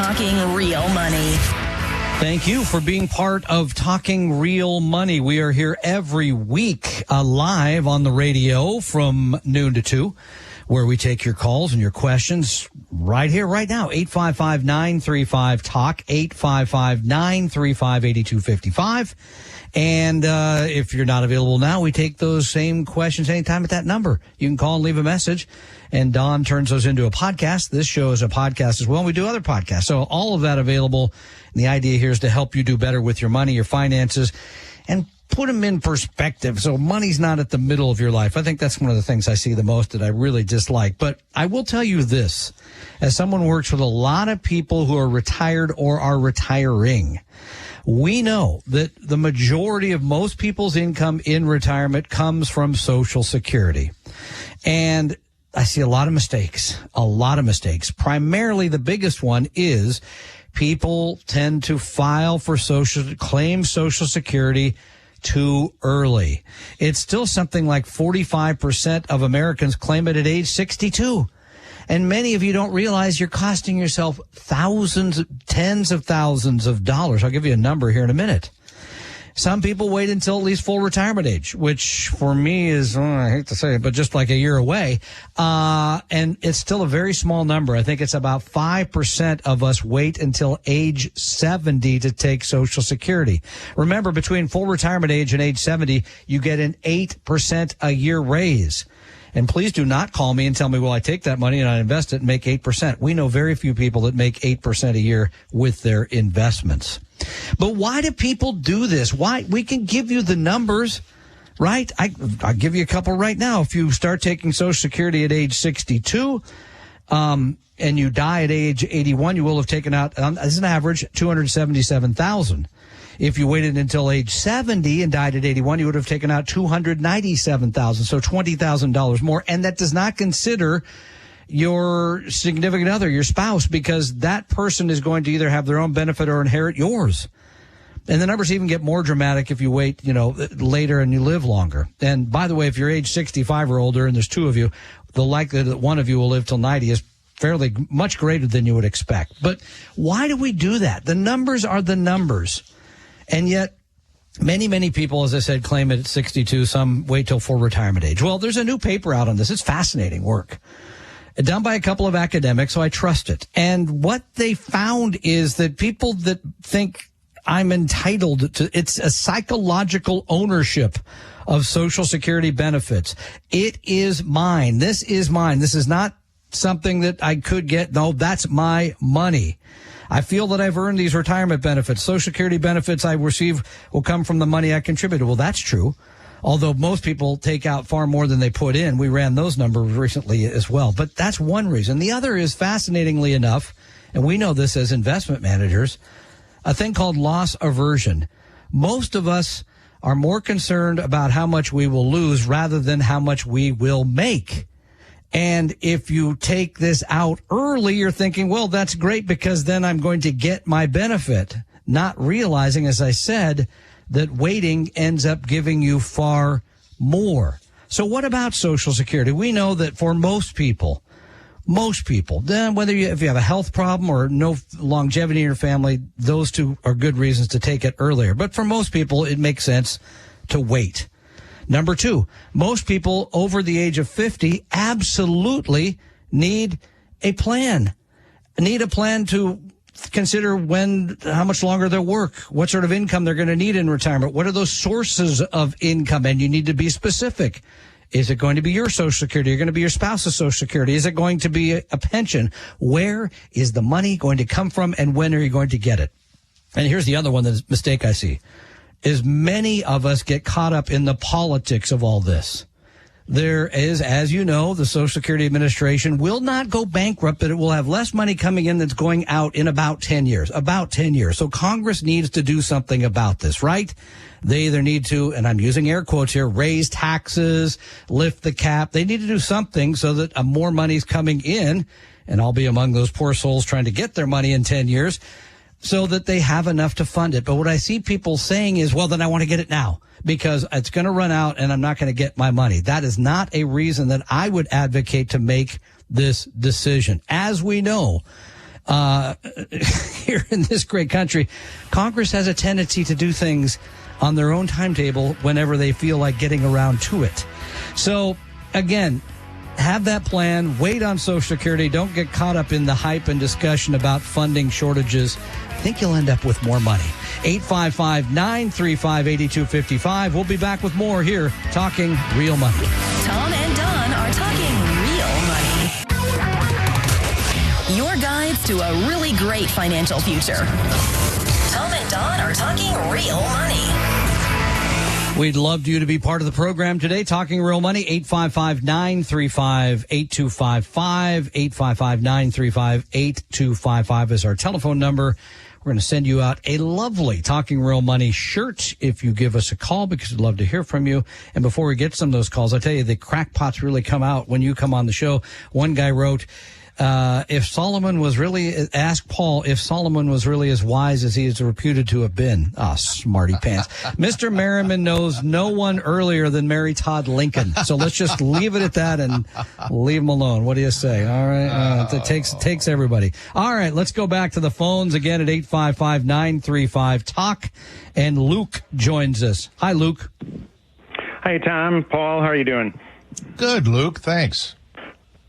Talking Real Money. Thank you for being part of Talking Real Money. We are here every week live on the radio from noon to 2, where we take your calls and your questions right here, right now. 855-935-TALK, 855-935-8255. And if you're not available now, we take those same questions anytime at that number. You can call and leave a message, and Don turns those into a podcast. This show is a podcast as well. We do other podcasts. So all of that available. And the idea here is to help you do better with your money, your finances, and put them in perspective. So money's not at the middle of your life. I think that's one of the things I see the most that I really dislike. But I will tell you this, as someone who works with a lot of people who are retired or are retiring, we know that the majority of most people's income in retirement comes from Social Security. And I see a lot of mistakes. Primarily, the biggest one is people tend to file for claim Social Security too early. It's still something like 45% of Americans claim it at age 62. And many of you don't realize you're costing yourself thousands, tens of thousands of dollars. I'll give you a number here in a minute. Some people wait until at least full retirement age, which for me is, I hate to say it, but just like a year away. And it's still a very small number. I think it's about 5% of us wait until age 70 to take Social Security. Remember, between full retirement age and age 70, you get an 8% a year raise. And please do not call me and tell me, well, I take that money and I invest it and make 8%. We know very few people that make 8% a year with their investments. But why do people do this? Why? We can give you the numbers, right? I'll give you a couple right now. If you start taking Social Security at age 62, and you die at age 81, you will have taken out, as an average, $277,000. If you waited until age 70 and died at 81, you would have taken out $297,000, so $20,000 more. And that does not consider your significant other, your spouse, because that person is going to either have their own benefit or inherit yours. And the numbers even get more dramatic if you wait, later and you live longer. And by the way, if you're age 65 or older and there's two of you, the likelihood that one of you will live till 90 is fairly much greater than you would expect. But why do we do that? The numbers are the numbers. And yet, many, many people, as I said, claim it at 62. Some wait till full retirement age. Well, there's a new paper out on this. It's fascinating work, done by a couple of academics, so I trust it. And what they found is that people that think I'm entitled to, it's a psychological ownership of Social Security benefits. It is mine. This is mine. This is not something that I could get. No, that's my money. I feel that I've earned these retirement benefits. Social Security benefits I receive will come from the money I contributed. Well, that's true. Although most people take out far more than they put in. We ran those numbers recently as well. But that's one reason. The other is, fascinatingly enough, and we know this as investment managers, a thing called loss aversion. Most of us are more concerned about how much we will lose rather than how much we will make. And if you take this out early, you're thinking, well, that's great because then I'm going to get my benefit, not realizing, as I said, that waiting ends up giving you far more. So what about Social Security? We know that for most people, then if you have a health problem or no longevity in your family, those two are good reasons to take it earlier. But for most people, it makes sense to wait. Number two, most people over the age of 50 absolutely need a plan to consider how much longer they'll work, what sort of income they're going to need in retirement. What are those sources of income? And you need to be specific. Is it going to be your Social Security? Is it going to be your spouse's Social Security? Is it going to be a pension? Where is the money going to come from, and when are you going to get it? And here's the other one, the mistake I see, is many of us get caught up in the politics of all this. There is, as you know, the Social Security Administration will not go bankrupt, but it will have less money coming in that's going out in about 10 years. So Congress needs to do something about this, right? They either need to, and I'm using air quotes here, raise taxes, lift the cap. They need to do something so that more money's coming in, and I'll be among those poor souls trying to get their money in 10 years, so that they have enough to fund it. But what I see people saying is, well, then I want to get it now because it's going to run out and I'm not going to get my money. That is not a reason that I would advocate to make this decision. As we know, here in this great country, Congress has a tendency to do things on their own timetable whenever they feel like getting around to it. So, again, have that plan. Wait on Social Security. Don't get caught up in the hype and discussion about funding shortages. I think you'll end up with more money. 855-935-8255. We'll be back with more here, Talking Real Money. Tom and Don are talking real money. Your guides to a really great financial future. Tom and Don are talking real money. We'd love you to be part of the program today. Talking Real Money, 855-935-8255. 855-935-8255 is our telephone number. We're going to send you out a lovely Talking Real Money shirt if you give us a call, because we'd love to hear from you. And before we get to some of those calls, I tell you, the crackpots really come out when you come on the show. One guy wrote, ask Paul if Solomon was really as wise as he is reputed to have been. Smarty pants. Mr. Merriman knows no one earlier than Mary Todd Lincoln. So let's just leave it at that and leave him alone. What do you say? All right. It takes everybody. All right. Let's go back to the phones again at 855-935-TALK. And Luke joins us. Hi, Luke. Hi, Tom. Paul, how are you doing? Good, Luke. Thanks.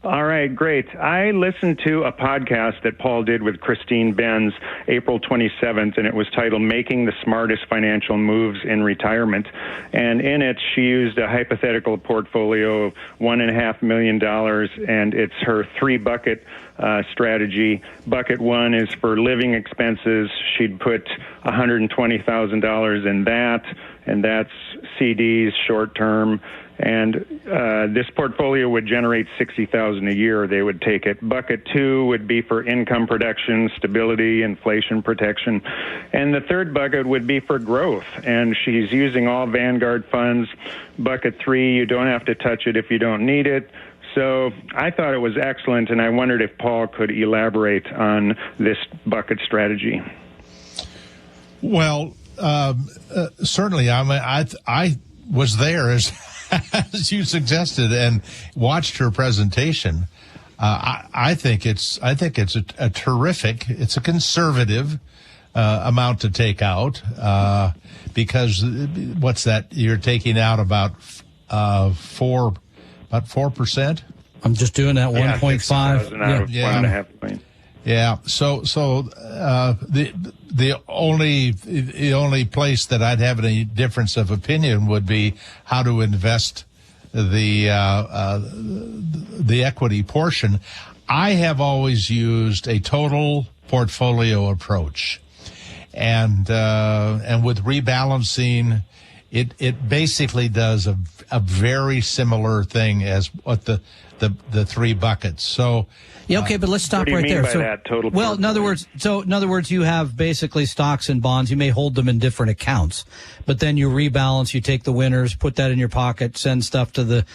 All right, great. I listened to a podcast that Paul did with Christine Benz April 27th, and it was titled Making the Smartest Financial Moves in Retirement. And in it, she used a hypothetical portfolio of $1.5 million, and it's her three-bucket strategy. Bucket one is for living expenses. She'd put $120,000 in that, and that's CDs, short-term. And this portfolio would generate $60,000 a year. They would take it. Bucket two would be for income protection, stability, inflation protection. And the third bucket would be for growth. And she's using all Vanguard funds. Bucket three, you don't have to touch it if you don't need it. So I thought it was excellent, and I wondered if Paul could elaborate on this bucket strategy. Well, certainly. I was there as you suggested and watched her presentation. I think it's a terrific. It's a conservative amount to take out because what's that? You're taking out about 4%. I'm just doing that 1.5. Yeah. 1.5 million. Yeah. So the only place that I'd have any difference of opinion would be how to invest the equity portion. I have always used a total portfolio approach, and with rebalancing, it basically does a very similar thing as what the three buckets. So. Yeah, okay, but let's stop right there. In other words, you have basically stocks and bonds. You may hold them in different accounts, but then you rebalance. You take the winners, put that in your pocket, send stuff to the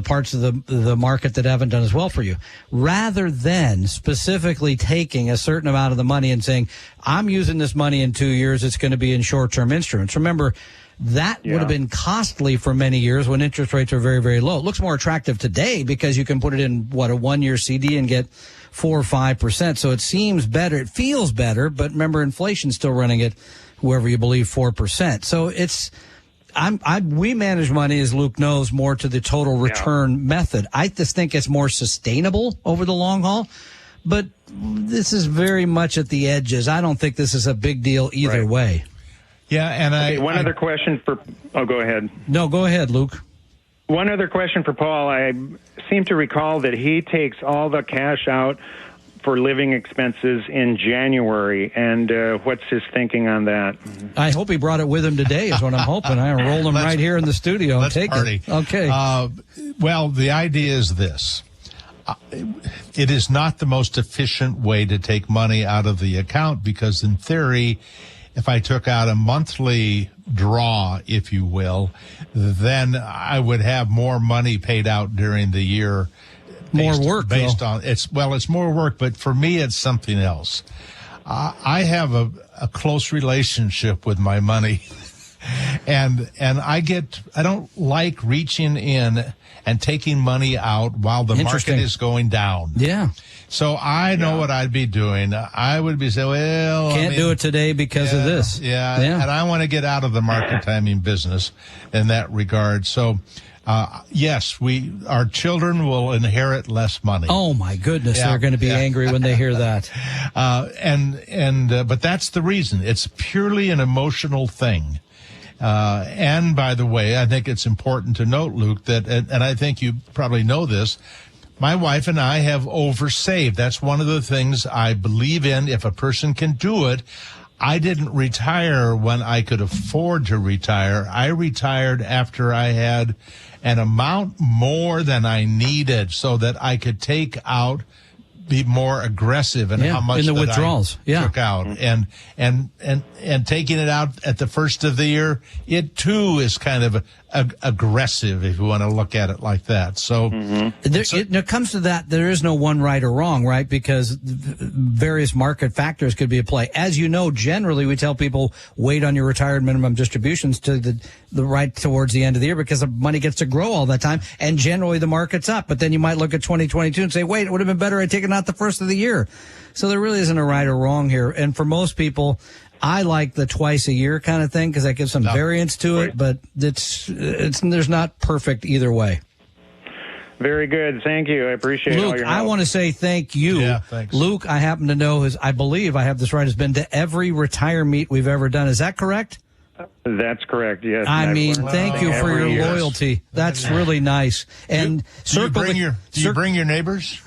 parts of the market that haven't done as well for you, rather than specifically taking a certain amount of the money and saying, "I'm using this money in 2 years. It's going to be in short-term instruments." Remember, that would have been costly for many years when interest rates are very, very low. It looks more attractive today because you can put it in, a 1-year CD and get 4 or 5%. So it seems better. It feels better. But remember, inflation's still running at, whoever you believe, 4%. So we manage money, as Luke knows, more to the total return method. I just think it's more sustainable over the long haul. But this is very much at the edges. I don't think this is a big deal either way. Yeah, and other question for... Oh, go ahead. No, go ahead, Luke. One other question for Paul. I seem to recall that he takes all the cash out for living expenses in January, and what's his thinking on that? I hope he brought it with him today is what I'm hoping. I roll him right here in the studio and take it. Okay. Well, the idea is this. It is not the most efficient way to take money out of the account because, in theory, if I took out a monthly draw, if you will, then I would have more money paid out during the year. More work, based on it's more work, but for me, it's something else. I have a close relationship with my money. And I don't like reaching in and taking money out while the market is going down. Yeah. So I know what I'd be doing. I would be saying, well, can't do it today because of this. Yeah. And I want to get out of the market timing business in that regard. So, yes, our children will inherit less money. Oh my goodness. They're going to be angry when they hear that. But that's the reason. It's purely an emotional thing. And by the way, I think it's important to note, Luke, that, and I think you probably know this, my wife and I have oversaved. That's one of the things I believe in. If a person can do it, I didn't retire when I could afford to retire. I retired after I had an amount more than I needed so that I could be more aggressive in how much in the withdrawals I took out. And taking it out at the first of the year, it too is kind of aggressive if you want to look at it like that. So when it comes to that, there is no one right or wrong, right? Because various market factors could be at play. As you know, generally we tell people wait on your retired minimum distributions to the right towards the end of the year because the money gets to grow all that time, and generally the market's up. But then you might look at 2022 and say, wait, it would have been better I'd taken out the first of the year. So there really isn't a right or wrong here. And for most people, I like the twice a year kind of thing because that gives some variance to it, but there's not perfect either way. Very good. Thank you. I appreciate all your help. I want to say thank you. Yeah, thanks. Luke, I happen to know, I believe I have this right, has been to every retire meet we've ever done. Is that correct? That's correct, yes. I mean, thank you for your loyalty. That's really nice. And do you bring your neighbors?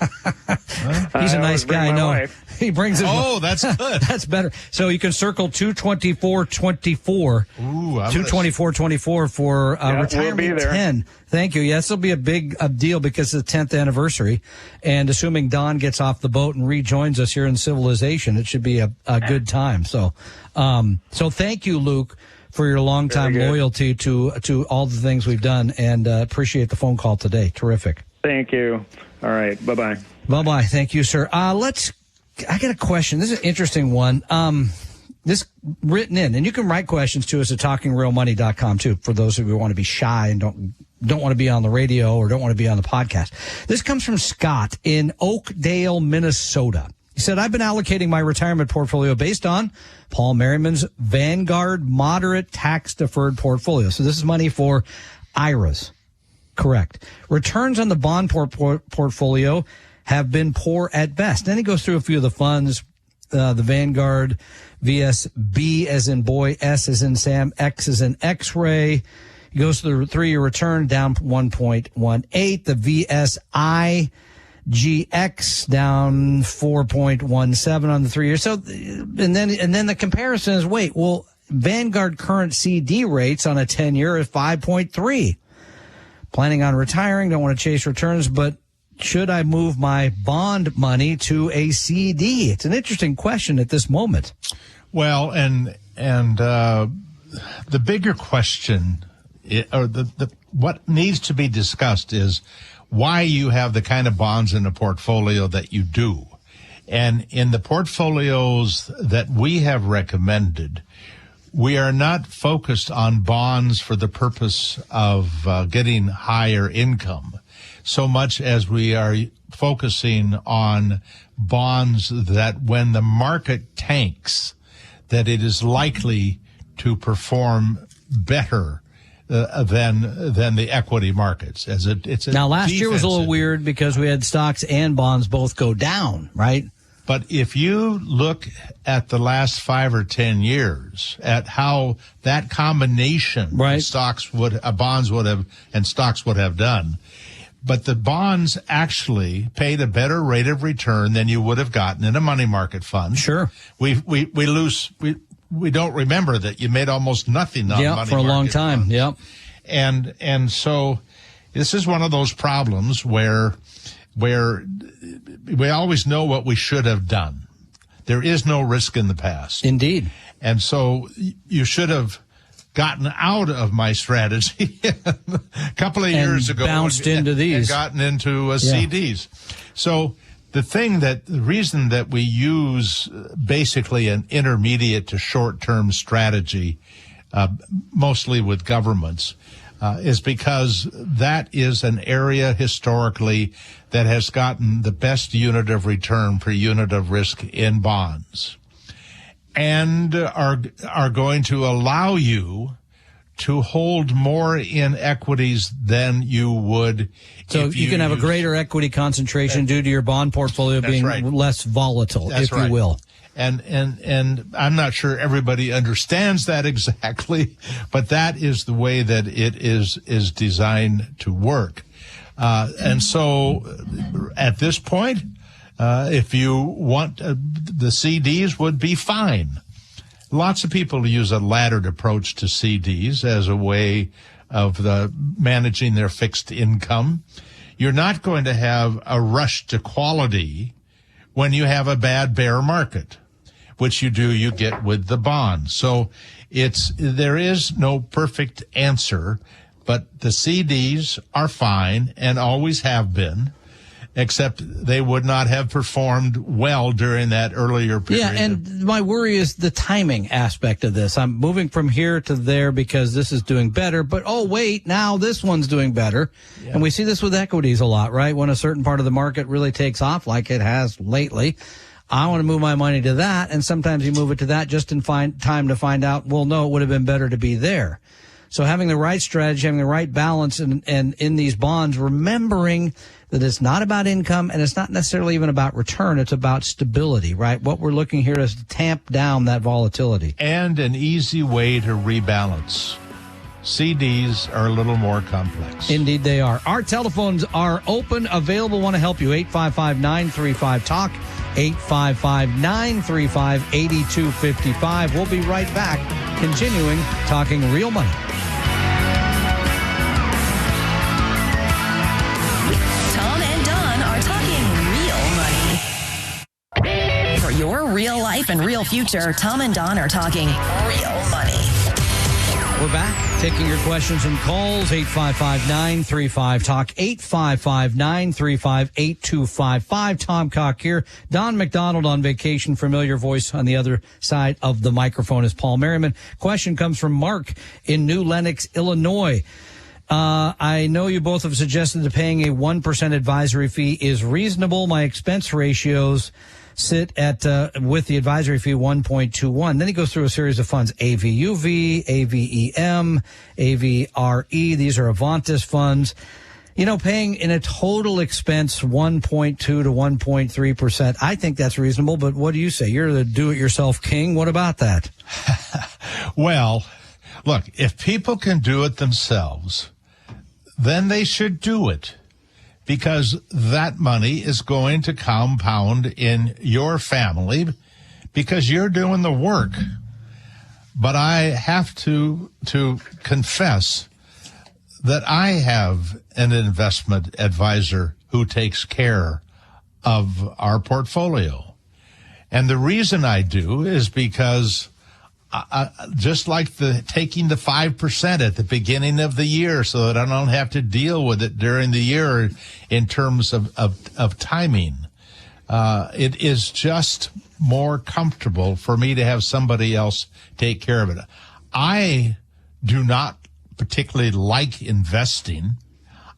He's a nice guy, I know. Wife. He brings his Oh, that's good. That's better. So you can circle 22424. Ooh, 22424 for retirement 10. Thank you. Yes, it'll be a big deal because it's the 10th anniversary. And assuming Don gets off the boat and rejoins us here in civilization, it should be a good time. So thank you, Luke, for your longtime loyalty to all the things we've done, and appreciate the phone call today. Terrific. Thank you. All right. Bye-bye. Bye-bye. Thank you, sir. I got a question. This is an interesting one. This written in, and you can write questions to us at talkingrealmoney.com too, for those of you who want to be shy and don't want to be on the radio or don't want to be on the podcast. This comes from Scott in Oakdale, Minnesota. He said, I've been allocating my retirement portfolio based on Paul Merriman's Vanguard moderate tax-deferred portfolio. So this is money for IRAs. Correct. Returns on the bond portfolio have been poor at best. Then he goes through a few of the funds, the Vanguard, VSB as in boy, S as in Sam, X as in X-ray. He goes to the 3-year return down 1.18. The VSI GX down 4.17 on the 3 years. So, and then the comparison is, Vanguard current CD rates on a 10-year is 5.3. Planning on retiring, don't want to chase returns, but should I move my bond money to a CD? It's an interesting question at this moment. Well, and the bigger question, or what needs to be discussed is why you have the kind of bonds in the portfolio that you do. And in the portfolios that we have recommended, we are not focused on bonds for the purpose of getting higher income, so much as we are focusing on bonds that when the market tanks, that it is likely to perform better than the equity markets. Now, last year was a little weird because we had stocks and bonds both go down, right? But if you look at the last 5 or 10 years at how that combination of bonds would have and stocks would have done, but the bonds actually paid a better rate of return than you would have gotten in a money market fund. Sure. We don't remember that you made almost nothing on money market for a long time. Yep. And so this is one of those problems where we always know what we should have done. There is no risk in the past. Indeed. And so you should have gotten out of my strategy a couple of years ago. Bounced into these. And gotten into CDs. So the reason that we use basically an intermediate to short-term strategy mostly with governments, is because that is an area historically that has gotten the best unit of return per unit of risk in bonds, and are going to allow you to hold more in equities than you would. So you can have a greater equity concentration due to your bond portfolio being less volatile, if you will. And I'm not sure everybody understands that exactly, but that is the way that it is designed to work. And so at this point, if you want, the CDs would be fine. Lots of people use a laddered approach to CDs as a way of managing their fixed income. You're not going to have a rush to quality when you have a bad bear market, which you get with the bond. So there is no perfect answer, but the CDs are fine and always have been, except they would not have performed well during that earlier period. Yeah, and my worry is the timing aspect of this. I'm moving from here to there because this is doing better, but oh, wait, now this one's doing better. Yeah. And we see this with equities a lot, right? When a certain part of the market really takes off, like it has lately, I want to move my money to that, and sometimes you move it to that just in time to find out, well, no, it would have been better to be there. So having the right strategy, having the right balance and in these bonds, remembering that it's not about income and it's not necessarily even about return. It's about stability, right? What we're looking here is to tamp down that volatility. And an easy way to rebalance. CDs are a little more complex. Indeed they are. Our telephones are open, available, want to help you. 855-935-TALK, 855-935-8255. We'll be right back, continuing talking real money. Your real life and real future, Tom and Don are talking real money. We're back, taking your questions and calls, 855-935-TALK, 855-935-8255. Tom Cock here. Don McDonald on vacation, familiar voice on the other side of the microphone is Paul Merriman. Question comes from Mark in New Lenox, Illinois. I know you both have suggested that paying a 1% advisory fee is reasonable. My expense ratios sit at, with the advisory fee, 1.21. Then he goes through a series of funds, AVUV, AVEM, AVRE. These are Avantis funds. You know, paying in a total expense 1.2 to 1.3%. I think that's reasonable, but what do you say? You're the do-it-yourself king. What about that? Well, look, if people can do it themselves, then they should do it, because that money is going to compound in your family because you're doing the work. But I have to confess that I have an investment advisor who takes care of our portfolio. And the reason I do is because just like taking the 5% at the beginning of the year so that I don't have to deal with it during the year in terms of timing. It is just more comfortable for me to have somebody else take care of it. I do not particularly like investing.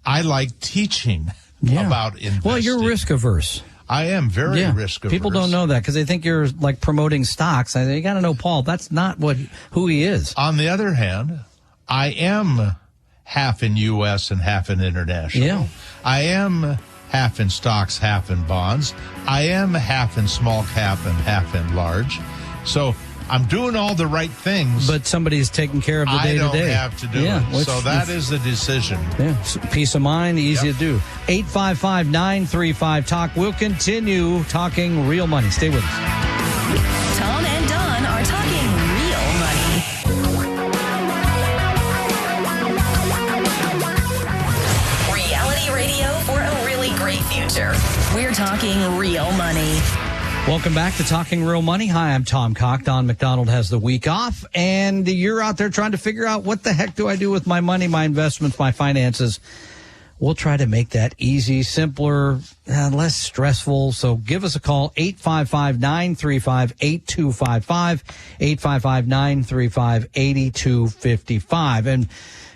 I like teaching about investing. Well, you're risk averse. I am very risk averse. People don't know that because they think you're like promoting stocks. You got to know Paul. That's not who he is. On the other hand, I am half in U.S. and half in international. Yeah. I am half in stocks, half in bonds. I am half in small cap and half in large. So I'm doing all the right things. But somebody's taking care of the day-to-day. I don't have to do it. So that is the decision. Yeah, peace of mind, easy to do. 855-935-TALK. We'll continue talking real money. Stay with us. Tom and Don are talking real money. Reality radio for a really great future. We're talking real money. Welcome back to Talking Real Money. Hi, I'm Tom Cock. Don McDonald has the week off, and you're out there trying to figure out what the heck do I do with my money, my investments, my finances. we'll try to make that easy, simpler, less stressful. So give us a call, 855-935-8255, 855-935-8255. And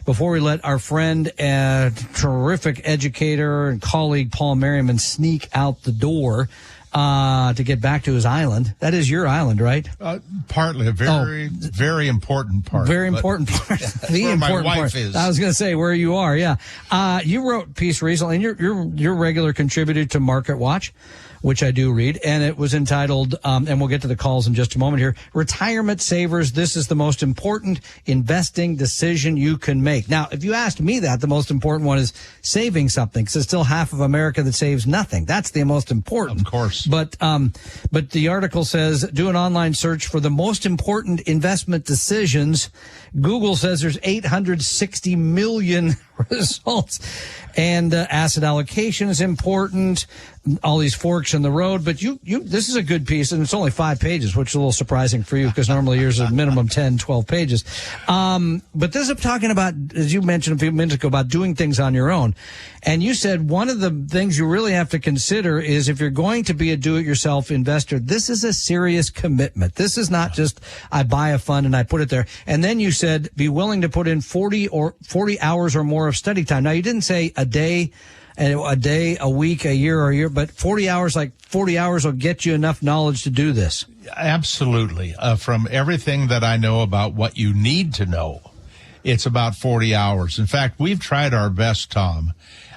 before we let our friend, terrific educator and colleague Paul Merriman sneak out the door to get back to his island. That is your island, right? Partly, a very important part. Very important part. The where important my wife part. is. I was going to say where you are. Yeah. You wrote a piece recently, and you're regular contributor to Market Watch, which I do read, and it was entitled, and we'll get to the calls in just a moment here, Retirement Savers, this is the most important investing decision you can make. Now, if you asked me that, the most important one is saving something, because there's still half of America that saves nothing. That's the most important. Of course. But the article says, do an online search for the most important investment decisions. Google says there's 860 million results, and asset allocation is important. All these forks in the road, but this is a good piece, and it's only 5 pages, which is a little surprising for you because normally yours is minimum 10, 12 pages. But this is talking about, as you mentioned a few minutes ago, about doing things on your own. And you said one of the things you really have to consider is if you're going to be a do-it-yourself investor, this is a serious commitment. This is not just I buy a fund and I put it there. And then you said be willing to put in 40 hours or more of study time. Now, you didn't say a day, a week, a year, but 40 hours, like 40 hours will get you enough knowledge to do this. Absolutely. From everything that I know about what you need to know, it's about 40 hours. In fact, we've tried our best, Tom.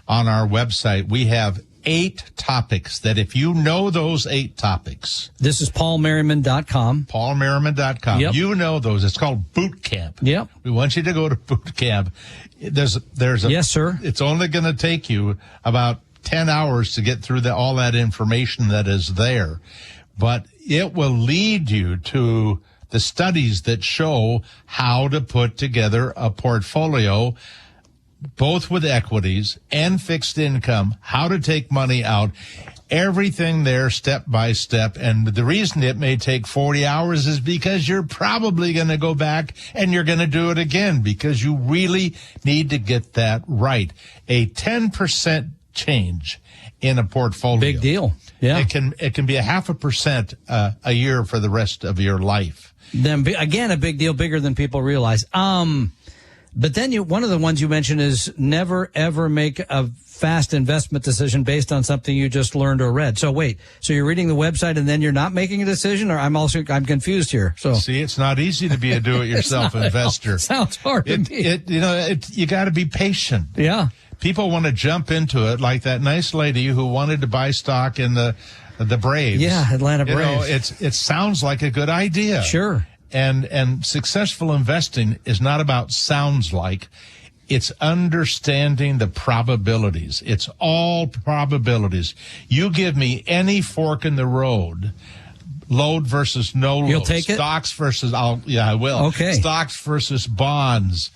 On our website, we have 8 topics that if you know those 8 topics. This is paulmerriman.com. Paulmerriman.com. Yep. You know those. It's called boot camp. Yep. We want you to go to boot camp. There's a yes, sir. It's only going to take you about 10 hours to get through all that information that is there, but it will lead you to the studies that show how to put together a portfolio, both with equities and fixed income, how to take money out. Everything there step by step. And the reason it may take 40 hours is because you're probably going to go back and you're going to do it again because you really need to get that right. A 10% change in a portfolio. Big deal. Yeah. It can be 0.5% a year for the rest of your life. Then again, a big deal, bigger than people realize. But then one of the ones you mentioned is never ever make a fast investment decision based on something you just learned or read. So wait, so you're reading the website and then you're not making a decision, or I'm confused here. So see, it's not easy to be a do-it-yourself investor. Sounds hard to me. You got to be patient. Yeah. People want to jump into it like that nice lady who wanted to buy stock in the Braves. Yeah, Atlanta Braves. It sounds like a good idea. Sure. And successful investing is not about sounds like. It's understanding the probabilities. It's all probabilities. You give me any fork in the road, load versus no load. You'll take it? Stocks versus, I will. Okay. Stocks versus bonds.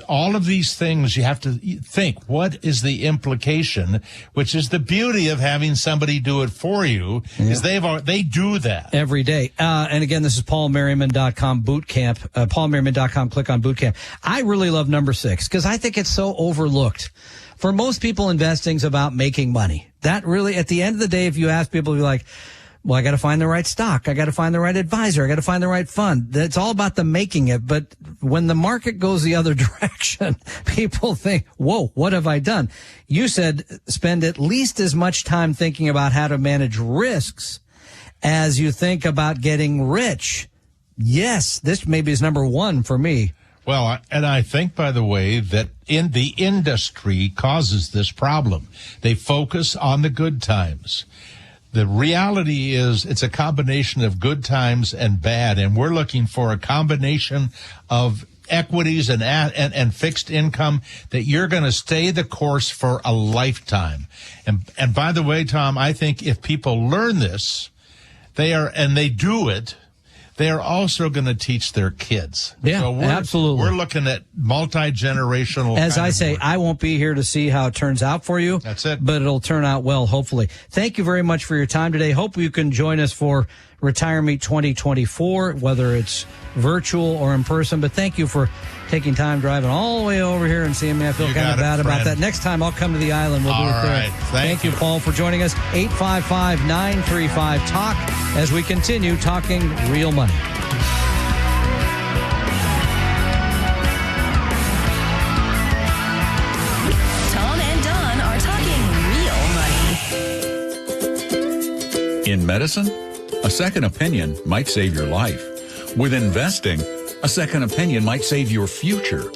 All of these things you have to think, what is the implication, which is the beauty of having somebody do it for you, is they do that. Every day. And again, this is paulmerriman.com bootcamp, paulmerriman.com, click on bootcamp. I really love number 6 because I think it's so overlooked. For most people, investing's about making money. That really, at the end of the day, if you ask people, you're like, well, I got to find the right stock. I got to find the right advisor. I got to find the right fund. It's all about the making it. But when the market goes the other direction, people think, whoa, what have I done? You said spend at least as much time thinking about how to manage risks as you think about getting rich. Yes, this maybe is number 1 for me. Well, and I think, by the way, that in the industry causes this problem. They focus on the good times. The reality is it's a combination of good times and bad, and we're looking for a combination of equities and fixed income that you're going to stay the course for a lifetime. And by the way, Tom, I think if people learn this, they do it, they are also going to teach their kids. Yeah, so absolutely. We're looking at multi-generational. As I say, I won't be here to see how it turns out for you. That's it. But it'll turn out well, hopefully. Thank you very much for your time today. Hope you can join us for Retire Meet 2024, whether it's virtual or in person. But thank you for taking time driving all the way over here and seeing me. I feel kind of bad about that. Next time I'll come to the island. We'll do it there. Thank you, Paul, for joining us. 855-935-TALK as we continue talking real money. Tom and Don are talking real money. In medicine, a second opinion might save your life. With investing, a second opinion might save your future.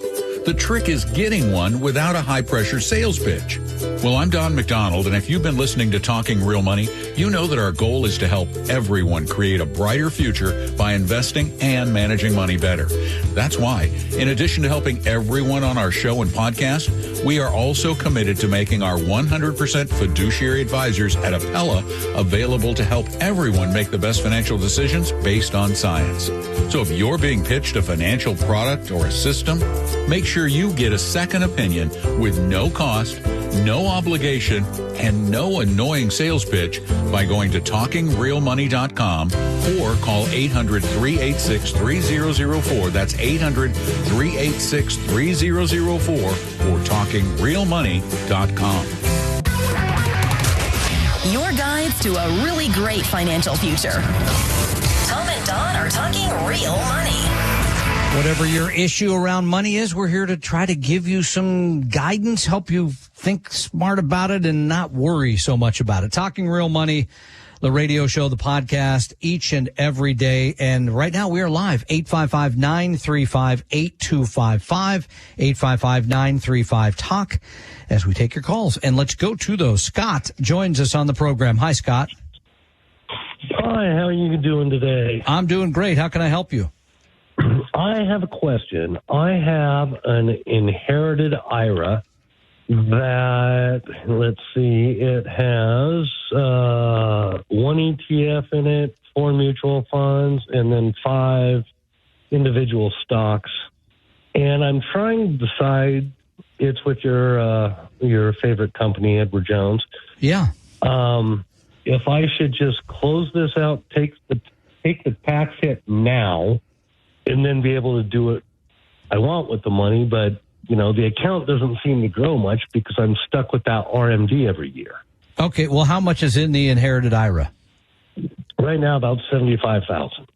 The trick is getting one without a high-pressure sales pitch. Well, I'm Don McDonald, and if you've been listening to Talking Real Money, you know that our goal is to help everyone create a brighter future by investing and managing money better. That's why, in addition to helping everyone on our show and podcast, we are also committed to making our 100% fiduciary advisors at Appella available to help everyone make the best financial decisions based on science. So if you're being pitched a financial product or a system, make sure you get a second opinion with no cost, no obligation, and no annoying sales pitch by going to TalkingRealMoney.com or call 800-386-3004. That's 800-386-3004 or TalkingRealMoney.com. Your guides to a really great financial future. Tom and Don are talking real money. Whatever your issue around money is, we're here to try to give you some guidance, help you think smart about it and not worry so much about it. Talking Real Money, the radio show, the podcast, each and every day. And right now we are live, 855-935-8255, 855-935-TALK, as we take your calls. And let's go to those. Scott joins us on the program. Hi, Scott. Hi, how are you doing today? I'm doing great. How can I help you? I have a question. I have an inherited IRA that, let's see, it has one ETF in it, 4 mutual funds, and then 5 individual stocks. And I'm trying to decide, it's with your favorite company, Edward Jones. Yeah. If I should just close this out, take the tax hit now, and then be able to do what I want with the money. But, the account doesn't seem to grow much because I'm stuck with that RMD every year. Okay, well, how much is in the inherited IRA? Right now, about $75,000.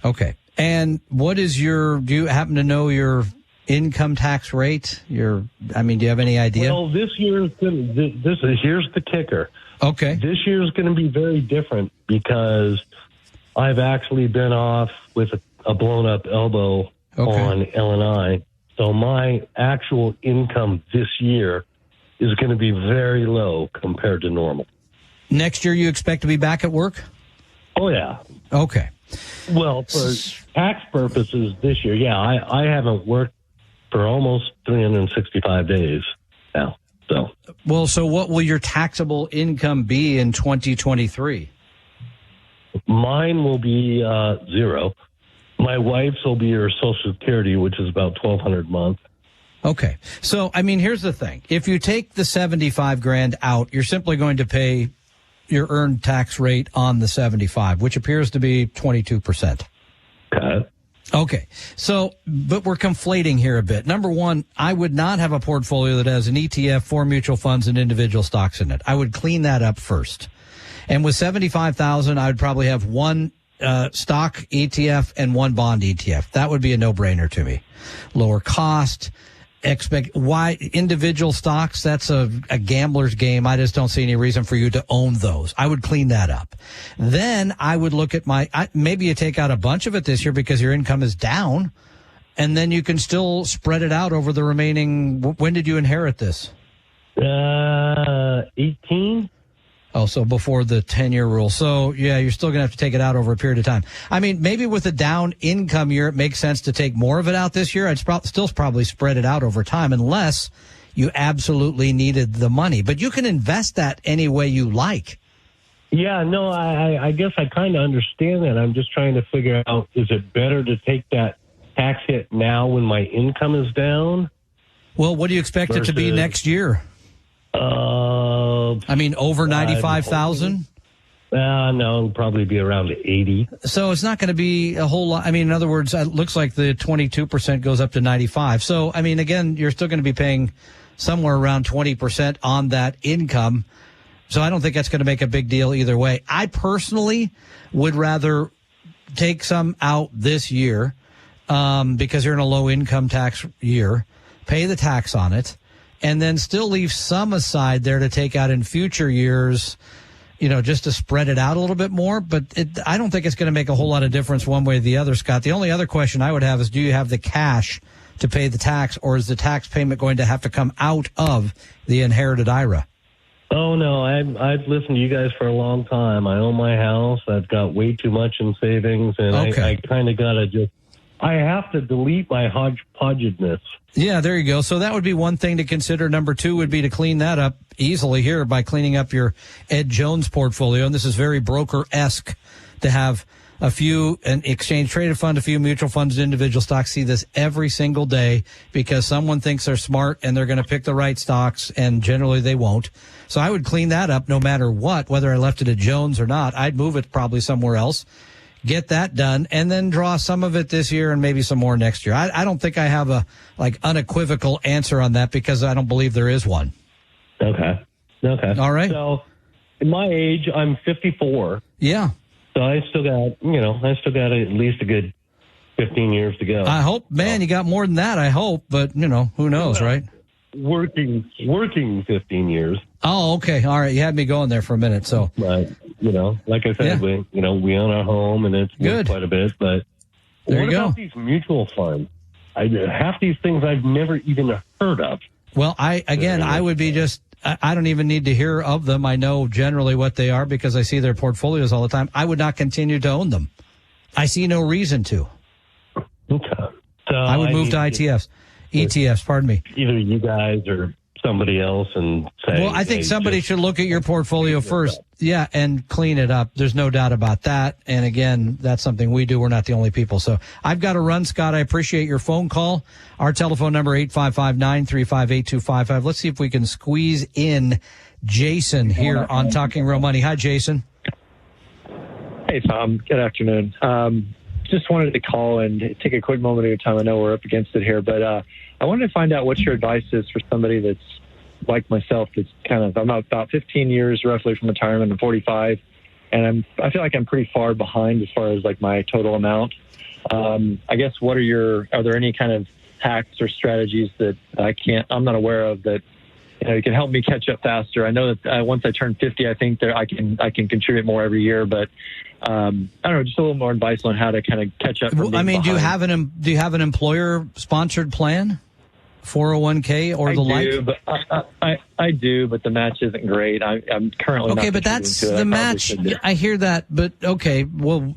Okay. And what is do you happen to know your income tax rate? Do you have any idea? Well, here's the kicker. Okay. This year is going to be very different because I've actually been off with a blown up elbow on L&I. So my actual income this year is going to be very low compared to normal. Next year you expect to be back at work? Oh, yeah. Okay. Well, for tax purposes this year, yeah, I haven't worked for almost 365 days now. So what will your taxable income be in 2023? Mine will be 0. My wife's will be her Social Security, which is about $1,200 a month. Okay. So, here's the thing. If you take the $75,000 out, you're simply going to pay your earned tax rate on the 75, which appears to be 22%. Okay. So, but we're conflating here a bit. Number one, I would not have a portfolio that has an ETF, 4 mutual funds, and individual stocks in it. I would clean that up first. And with $75,000, I would probably have 1 stock ETF and 1 bond ETF. That would be a no-brainer to me. Lower cost, why individual stocks, that's a gambler's game. I just don't see any reason for you to own those. I would clean that up. Then I would look at maybe you take out a bunch of it this year because your income is down, and then you can still spread it out over the remaining. When did you inherit this? 18. Oh, so before the 10-year rule. So, yeah, you're still going to have to take it out over a period of time. Maybe with a down income year, it makes sense to take more of it out this year. I'd still probably spread it out over time unless you absolutely needed the money. But you can invest that any way you like. Yeah, no, I guess I kind of understand that. I'm just trying to figure out, is it better to take that tax hit now when my income is down? Well, what do you expect it to be next year? Over 95,000? No, it'll probably be around 80. So it's not going to be a whole lot. I mean, in other words, it looks like the 22% goes up to 95. So, I mean, again, you're still going to be paying somewhere around 20% on that income. So I don't think that's going to make a big deal either way. I personally would rather take some out this year because you're in a low income tax year, pay the tax on it, and then still leave some aside there to take out in future years, just to spread it out a little bit more. But I don't think it's going to make a whole lot of difference one way or the other, Scott. The only other question I would have is, do you have the cash to pay the tax, or is the tax payment going to have to come out of the inherited IRA? Oh, no, I've listened to you guys for a long time. I own my house. I've got way too much in savings, and I kind of got to I have to delete my hodgepodgeness. Yeah, there you go. So that would be one thing to consider. Number two would be to clean that up easily here by cleaning up your Ed Jones portfolio. And this is very broker-esque to have a few, an exchange traded fund, a few mutual funds, individual stocks. See this every single day because someone thinks they're smart and they're going to pick the right stocks, and generally they won't. So I would clean that up no matter what, whether I left it at Jones or not. I'd move it probably somewhere else, get that done, and then draw some of it this year and maybe some more next year. I don't think I have a unequivocal answer on that because I don't believe there is one. Okay. All right. So in my age, I'm 54. Yeah. So I still got at least a good 15 years to go. I hope, man, you got more than that, I hope, but who knows, right? Working 15 years. Oh, okay. All right. You had me going there for a minute. So, but, like I said, we own our home and it's worth quite a bit, but there you go. What about these mutual funds? Half these things I've never even heard of. Well, I would be I don't even need to hear of them. I know generally what they are because I see their portfolios all the time. I would not continue to own them. I see no reason to. Okay. So I would move to ETFs, pardon me. Either you guys or somebody else and say. Well, I think somebody should look at your portfolio first. Yeah, and clean it up. There's no doubt about that. And again, that's something we do. We're not the only people. So I've got to run, Scott. I appreciate your phone call. Our telephone number, 855-935-8255. Let's see if we can squeeze in Jason here on Talking Real Money. Hi, Jason. Hey, Tom. Good afternoon. Just wanted to call and take a quick moment of your time. I know we're up against it here, but I wanted to find out what your advice is for somebody that's like myself. That's I'm about 15 years roughly from retirement. I'm 45, and I feel like I'm pretty far behind as far as my total amount. I guess are there any kind of hacks or strategies that I'm not aware of that you can help me catch up faster? I know that once I turn 50, I think that I can contribute more every year, but I don't know, just a little more advice on how to kind of catch up. Do you have an employer sponsored plan, 401k or the like? I do, but the match isn't great. I'm currently okay, not but that's the match. I hear that, but okay, well,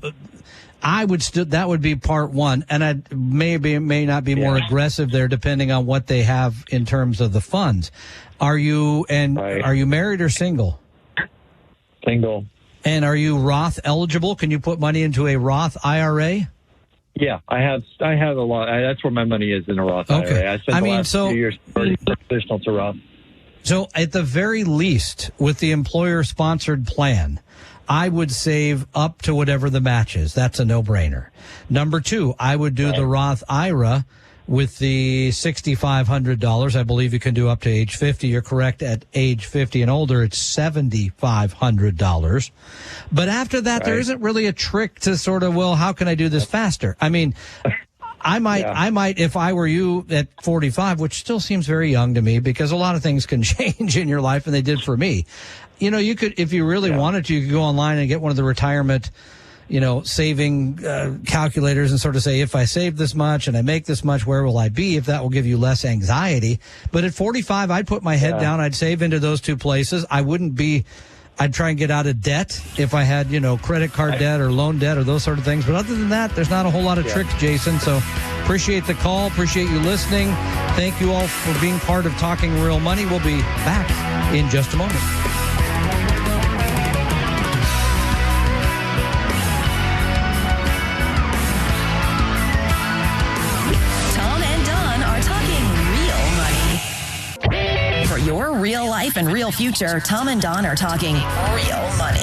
I would that would be part one, and I may not be more aggressive there, depending on what they have in terms of the funds. Are you married or single? Single. And are you Roth eligible? Can you put money into a Roth IRA? Yeah, I have a lot. That's where my money is, in a Roth IRA. I spent the last 2 years traditional to Roth. So at the very least, with the employer-sponsored plan, I would save up to whatever the match is. That's a no-brainer. Number two, I would do the Roth IRA with the $6,500. I believe you can do up to age 50. You're correct. At age 50 and older, it's $7,500. But after that, there isn't really a trick to sort of, how can I do this faster? I mean, I might, if I were you at 45, which still seems very young to me because a lot of things can change in your life, and they did for me. You could, if you really wanted to, you could go online and get one of the retirement saving calculators and sort of say, if I save this much and I make this much, where will I be? If that will give you less anxiety. But at 45, I'd put my head down. I'd save into those two places. I'd try and get out of debt if I had, credit card debt or loan debt or those sort of things. But other than that, there's not a whole lot of tricks, Jason. So appreciate the call. Appreciate you listening. Thank you all for being part of Talking Real Money. We'll be back in just a moment. Your real life and real future, Tom and Don are talking real money.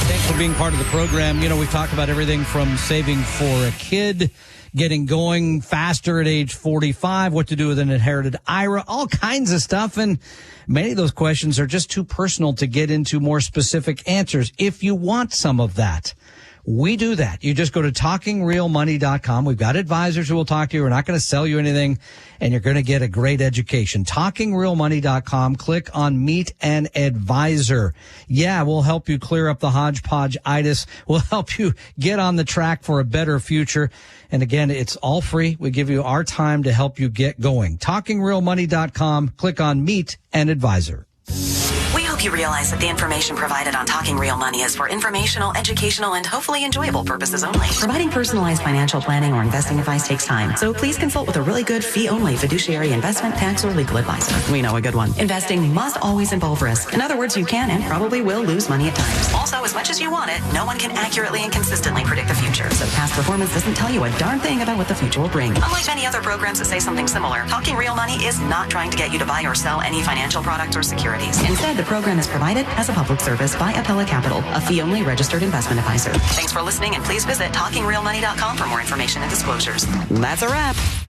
Thank for being part of the program. You know, we've talked about everything from saving for a kid, getting going faster at age 45, what to do with an inherited IRA, all kinds of stuff. And many of those questions are just too personal to get into more specific answers. If you want some of that, we do that. You just go to talkingrealmoney.com. We've got advisors who will talk to you. We're not going to sell you anything, and you're going to get a great education. Talkingrealmoney.com. Click on Meet an Advisor. Yeah, we'll help you clear up the hodgepodge-itis. We'll help you get on the track for a better future. And again, it's all free. We give you our time to help you get going. Talkingrealmoney.com. Click on Meet an Advisor. We hope you realize that the information provided on Talking Real Money is for informational, educational, and hopefully enjoyable purposes only. Providing personalized financial planning or investing advice takes time, so please consult with a really good fee-only fiduciary investment, tax, or legal advisor. We know a good one. Investing must always involve risk. In other words, you can and probably will lose money at times. Also, as much as you want it, no one can accurately and consistently predict the future, so past performance doesn't tell you a darn thing about what the future will bring. Unlike many other programs that say something similar, Talking Real Money is not trying to get you to buy or sell any financial products or securities. Instead, the program is provided as a public service by Appella Capital, a fee-only registered investment advisor. Thanks for listening, and please visit talkingrealmoney.com for more information and disclosures. That's a wrap.